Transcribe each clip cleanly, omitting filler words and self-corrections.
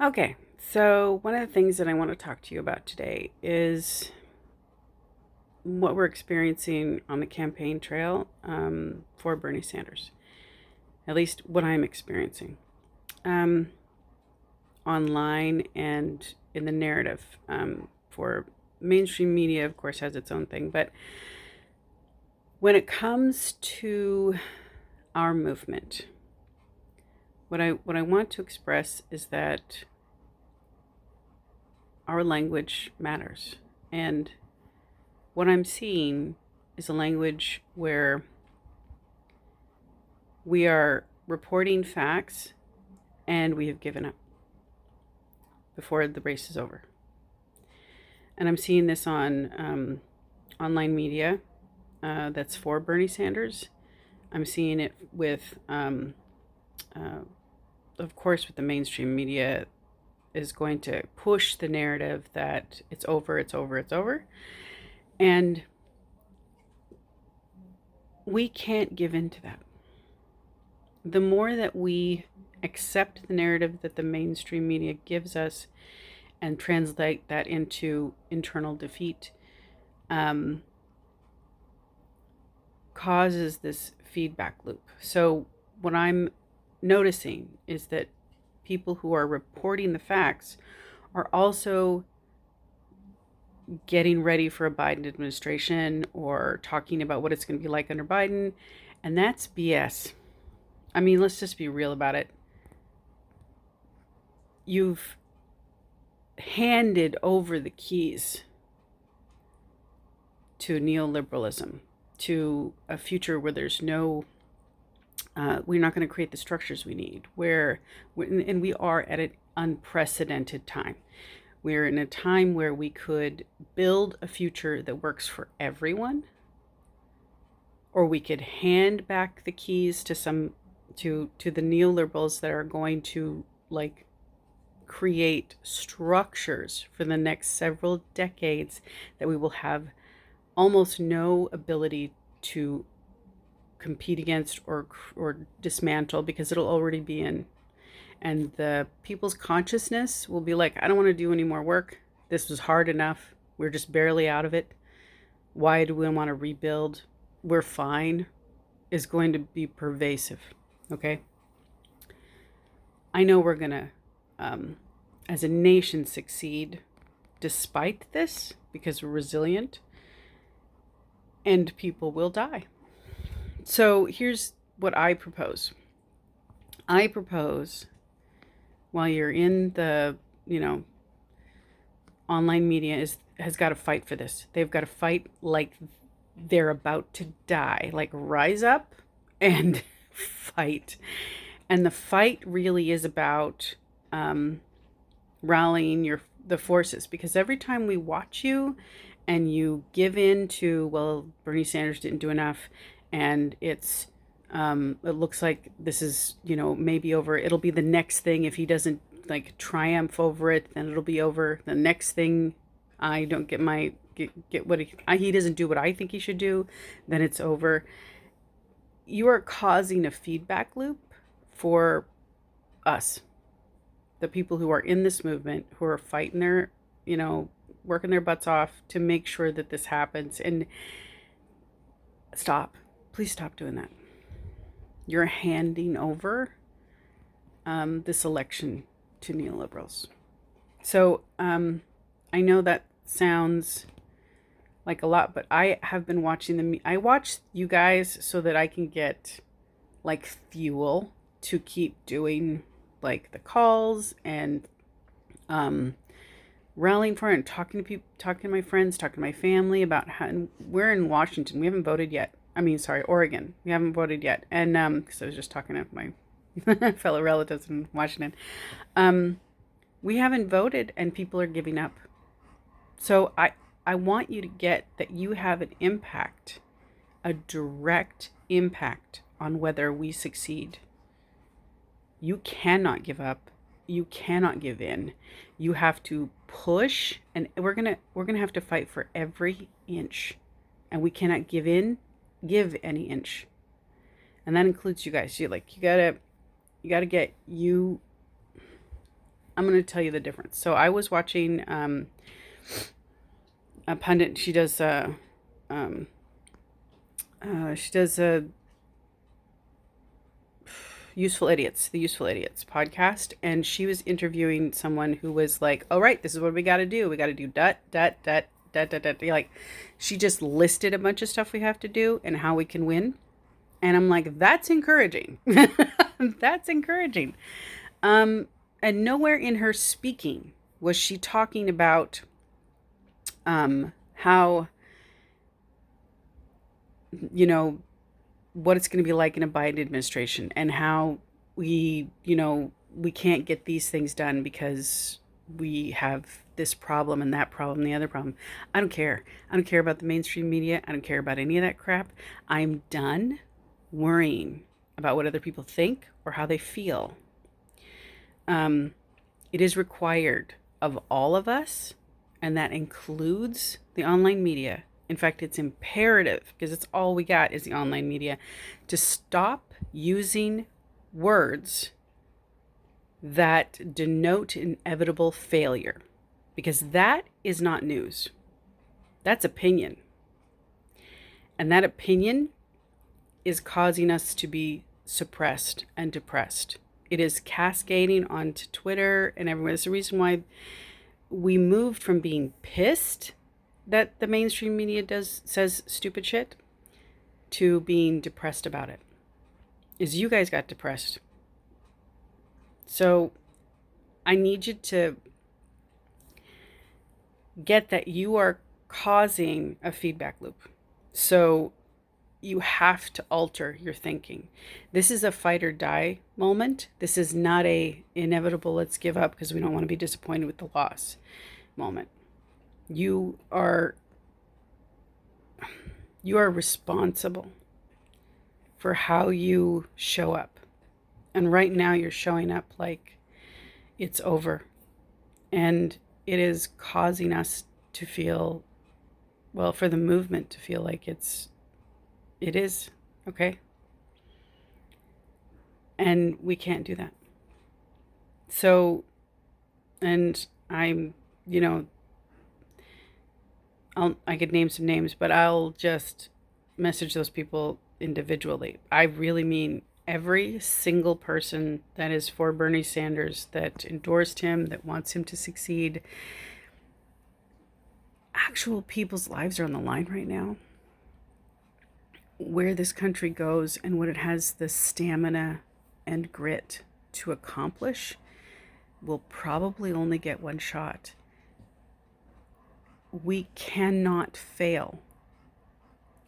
Okay, so one of the things that I want to talk to you about today is what we're experiencing on the campaign trail for Bernie Sanders, at least what I'm experiencing um, online and in the narrative. For mainstream media, of course, has its own thing, but when it comes to our movement, what I want to express is that our language matters. And what I'm seeing is a language where we are reporting facts and we have given up before the race is over. And I'm seeing this on online media that's for Bernie Sanders. I'm seeing it with, uh, of course, with the mainstream media is going to push the narrative that it's over, it's over, it's over. And we can't give in to that. The more that we accept the narrative that the mainstream media gives us and translate that into internal defeat, um, causes this feedback loop. So, what I'm noticing is that people who are reporting the facts are also getting ready for a Biden administration or talking about what it's going to be like under Biden. And that's BS. I mean, let's just be real about it. You've handed over the keys to neoliberalism, to a future where there's no, we're not going to create the structures we need, and we are at an unprecedented time. We're in a time where we could build a future that works for everyone, or we could hand back the keys to the neoliberals that are going to like create structures for the next several decades that we will have almost no ability to compete against or dismantle because it'll already be in. And the people's consciousness will be like, I don't want to do any more work. This was hard enough. We're just barely out of it. Why do we want to rebuild? We're fine, is going to be pervasive. Okay. I know we're going to, as a nation, succeed despite this because we're resilient and people will die. So here's what I propose. I propose while you're in the, online media has got to fight for this. They've got to fight like they're about to die. Like rise up and fight. And the fight really is about rallying the forces, because every time we watch you and you give in to, well, Bernie Sanders didn't do enough, and it looks like this is, maybe over. It'll be the next thing. If he doesn't like triumph over it, then it'll be over. The next thing, I don't get what he doesn't do what I think he should do, then it's over. You are causing a feedback loop for us, the people who are in this movement, who are fighting working their butts off to make sure that this happens. And stop. Please stop doing that. You're handing over this election to neoliberals. So I know that sounds like a lot, but I have been watching them. I watch you guys so that I can get like fuel to keep doing like the calls and rallying for it and talking to people, talking to my friends, talking to my family about how. And we're in Washington. We haven't voted yet. I mean, sorry, Oregon. We haven't voted yet. And because I was just talking to my fellow relatives in Washington, we haven't voted, and people are giving up. So I want you to get that you have an impact, a direct impact on whether we succeed. You cannot give up. You cannot give in. You have to push, and we're gonna have to fight for every inch, and we cannot give any inch, and that includes you guys. You gotta get I'm going to tell you the difference. So I was watching a pundit. Um, she does a the Useful Idiots podcast, and she was interviewing someone who was like, "All right, this is what we got to do. We got to do dot dot dot dot dot dot." Like, she just listed a bunch of stuff we have to do and how we can win, and I'm like, "That's encouraging. That's encouraging." And nowhere in her speaking was she talking about how, you know, what it's going to be like in a Biden administration, and how we can't get these things done because we have this problem and that problem and the other problem. I don't care. I don't care about the mainstream media. I don't care about any of that crap. I'm done worrying about what other people think or how they feel. It is required of all of us, and that includes the online media. In fact, it's imperative, because it's all we got is the online media, to stop using words that denote inevitable failure, because that is not news. That's opinion. And that opinion is causing us to be suppressed and depressed. It is cascading onto Twitter and everywhere. That's the reason why we moved from being pissed that the mainstream media says stupid shit to being depressed about it. Is you guys got depressed. So I need you to get that you are causing a feedback loop. So you have to alter your thinking. This is a fight or die moment. This is not a inevitable let's give up because we don't want to be disappointed with the loss moment. You are responsible for how you show up. And right now you're showing up like it's over. And it is causing us to feel, well, for the movement to feel like it is, okay? And we can't do that. So, and I'm, I could name some names, but I'll just message those people individually. I really mean every single person that is for Bernie Sanders, that endorsed him, that wants him to succeed. Actual people's lives are on the line right now. Where this country goes and what it has the stamina and grit to accomplish will probably only get one shot. We cannot fail,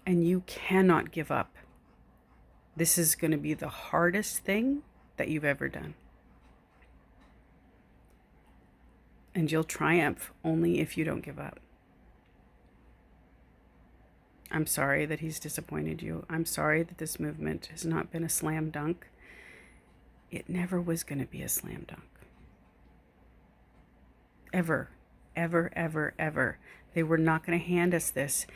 and you cannot give up. This is going to be the hardest thing that you've ever done. And you'll triumph only if you don't give up. I'm sorry that he's disappointed you. I'm sorry that this movement has not been a slam dunk. It never was going to be a slam dunk. Ever, ever, ever, ever. They were not going to hand us this.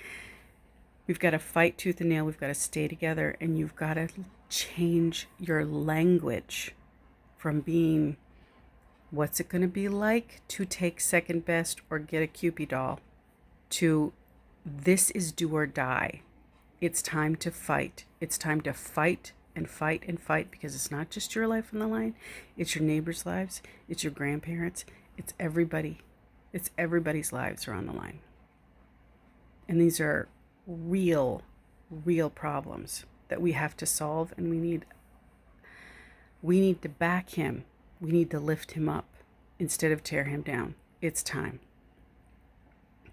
We've got to fight tooth and nail. We've got to stay together, and you've got to change your language from being, what's it going to be like to take second best or get a Cupid doll, to this is do or die. It's time to fight. It's time to fight and fight and fight, because it's not just your life on the line. It's your neighbors' lives. It's your grandparents. It's everybody. It's everybody's lives are on the line. And these are real problems that we have to solve, and we need to back him. We need to lift him up instead of tear him down. It's time.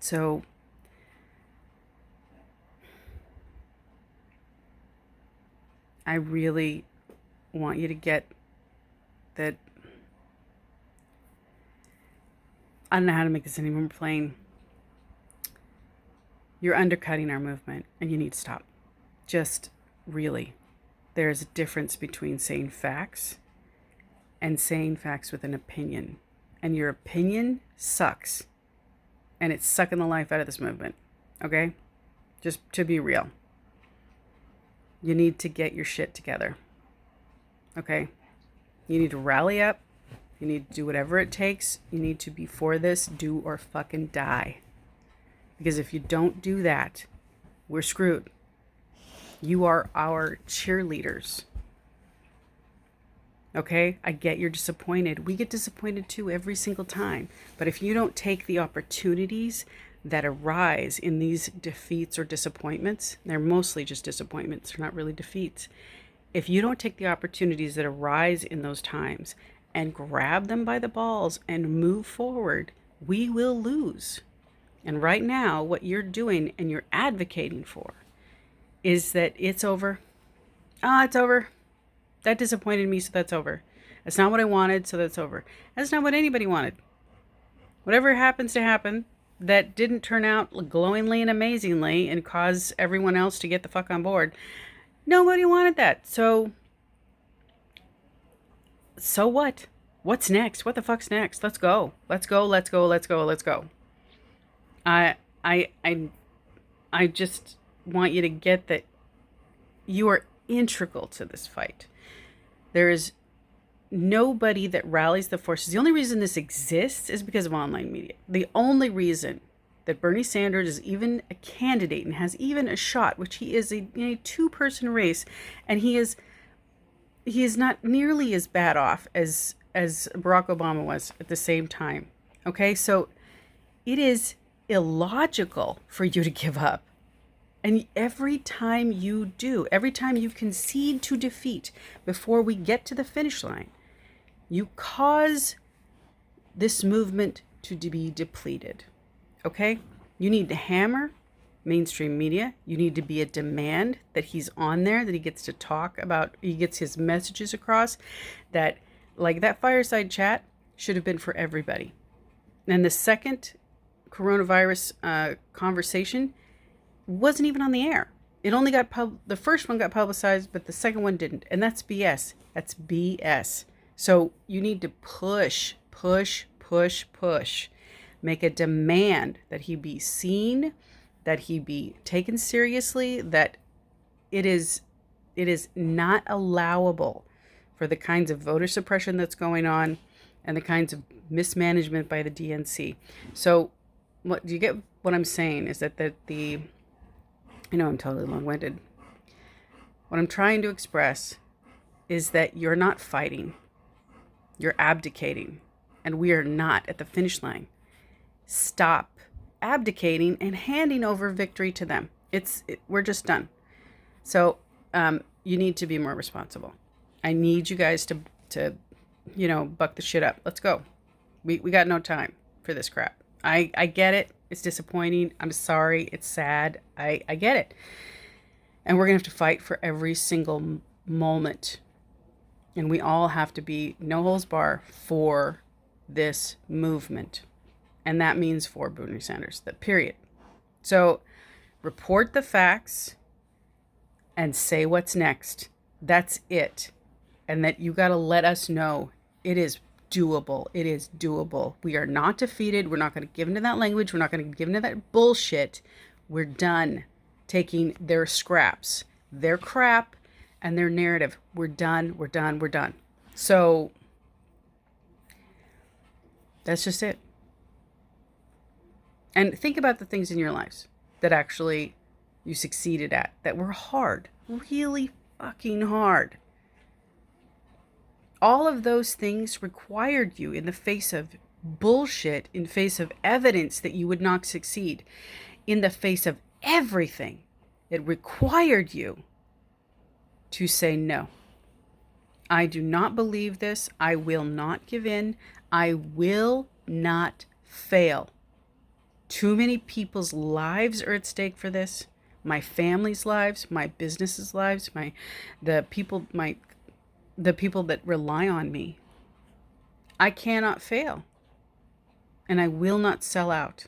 So I really want you to get that. I don't know how to make this any more plain. You're undercutting our movement, and you need to stop. Just really. There's a difference between saying facts and saying facts with an opinion. And your opinion sucks. And it's sucking the life out of this movement. Okay? Just to be real. You need to get your shit together. Okay? You need to rally up You need to do whatever it takes. You need to, before this, do or fucking die. Because if you don't do that, we're screwed. You are our cheerleaders. Okay? I get you're disappointed. We get disappointed too every single time. But if you don't take the opportunities that arise in these defeats or disappointments, they're mostly just disappointments, they're not really defeats. If you don't take the opportunities that arise in those times and grab them by the balls and move forward, we will lose. And right now, what you're doing and you're advocating for is that it's over. It's over. That disappointed me, so that's over. That's not what I wanted, so that's over. That's not what anybody wanted. Whatever happens to happen that didn't turn out glowingly and amazingly and cause everyone else to get the fuck on board, nobody wanted that. So what? What's next? What the fuck's next? Let's go. Let's go. Let's go. Let's go. Let's go. I just want you to get that you are integral to this fight. There is nobody that rallies the forces. The only reason this exists is because of online media. The only reason that Bernie Sanders is even a candidate and has even a shot, which he is a two-person race, and he is not nearly as bad off as Barack Obama was at the same time. Okay, so it is illogical for you to give up. And every time you do, every time you concede to defeat before we get to the finish line, you cause this movement to be depleted. Okay? You need to hammer mainstream media. You need to be a demand that he's on there, that he gets to talk about, he gets his messages across, that like that fireside chat should have been for everybody. And the second coronavirus conversation wasn't even on the air. It only got the first one got publicized, but the second one didn't. And that's BS. That's BS. So you need to push. Make a demand that he be seen, that he be taken seriously, that it is not allowable for the kinds of voter suppression that's going on and the kinds of mismanagement by the DNC. So what do you get what I'm saying is that I know I'm totally long-winded. What I'm trying to express is that you're not fighting. You're abdicating. And we are not at the finish line. Stop abdicating and handing over victory to them. We're just done. So you need to be more responsible. I need you guys to buck the shit up. Let's go. We got no time for this crap. I get it. It's disappointing. I'm sorry. It's sad. I get it. And we're going to have to fight for every single moment. And we all have to be no holds bar for this movement. And that means for Bernie Sanders, that period. So report the facts and say what's next. That's it. And that you got to let us know it is doable. It is doable. We are not defeated. We're not going to give into that language. We're not going to give into that bullshit. We're done taking their scraps, their crap, and their narrative. We're done. We're done. We're done. So that's just it. And think about the things in your lives that actually you succeeded at, that were hard, really fucking hard. All of those things required you, in the face of bullshit, in face of evidence that you would not succeed, in the face of everything, it required you to say no. I do not believe this. I will not give in. I will not fail. Too many people's lives are at stake for this. My family's lives, my business's lives, the people that rely on me. I cannot fail. And I will not sell out.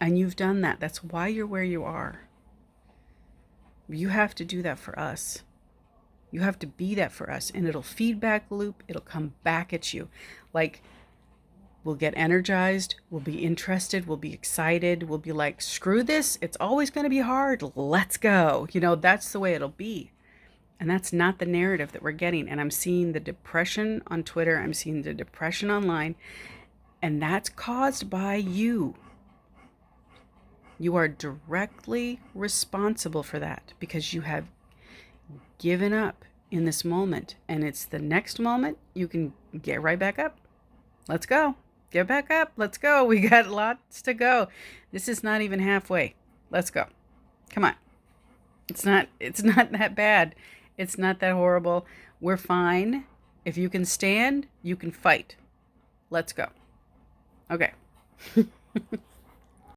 And you've done that. That's why you're where you are. You have to do that for us. You have to be that for us. And it'll feedback loop. It'll come back at you. Like, we'll get energized. We'll be interested. We'll be excited. We'll be like, screw this. It's always going to be hard. Let's go. That's the way it'll be. And that's not the narrative that we're getting. And I'm seeing the depression on Twitter. I'm seeing the depression online. And that's caused by you. You are directly responsible for that because you have given up in this moment. And it's the next moment you can get right back up. Let's go. Get back up. Let's go. We got lots to go. This is not even halfway. Let's go. Come on. It's not that bad. It's not that horrible. We're fine. If you can stand, you can fight. Let's go. Okay.